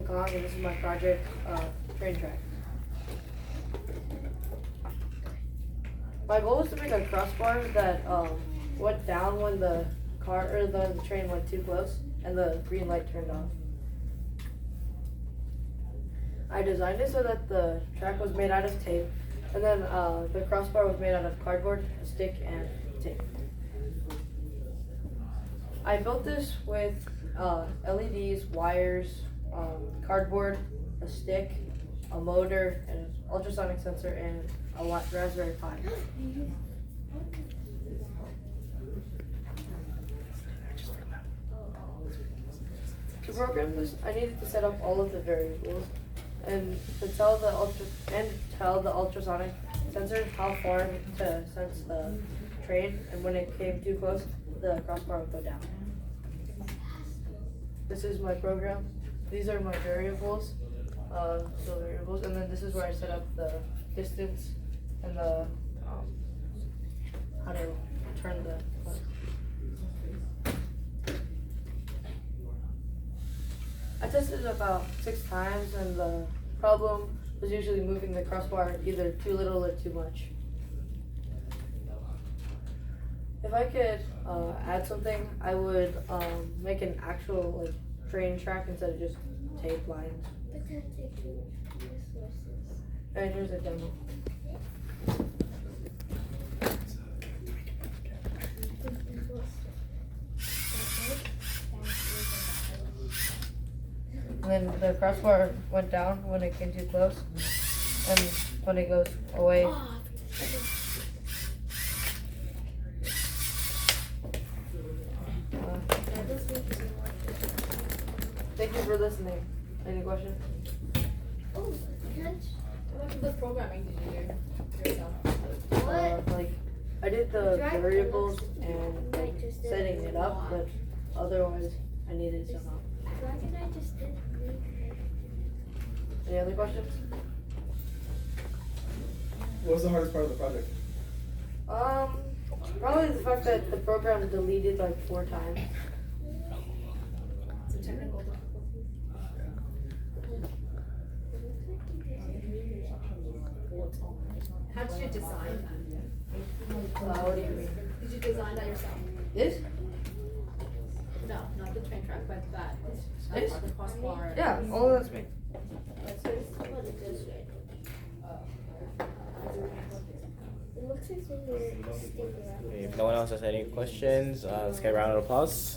Kong, and this is my project, train track. My goal was to make a crossbar that went down when the train went too close and the green light turned off. I designed it so that the track was made out of tape, and then the crossbar was made out of cardboard, a stick, and tape. I built this with LEDs, wires, cardboard, a stick, a motor, an ultrasonic sensor, and a Raspberry Pi. To program this, I needed to set up all of the variables and to tell the ultrasonic sensor how far to sense the train, and when it came too close, the crossbar would go down. This is my program. These are my variables, and then this is where I set up the distance and the how to turn the. I tested it about 6 times, and the problem was usually moving the crossbar either too little or too much. If I could add something, I would make an actual train track instead of just tape lines. And here's a demo. And then the crossbar went down when it came too close, and when it goes away. Thank you for listening. Any questions? Oh, what type of programming did you do yourself? I did the variables and setting it up, but otherwise I needed some help. Any other questions? What was the hardest part of the project? Probably the fact that the program deleted 4 times. It's a technical difficulty. How did you design that? What do you mean? Did you design that yourself? This? No, not the train track, but that. This? The crossbar. Yeah, all of that's me. If no one else has any questions, let's get a round of applause.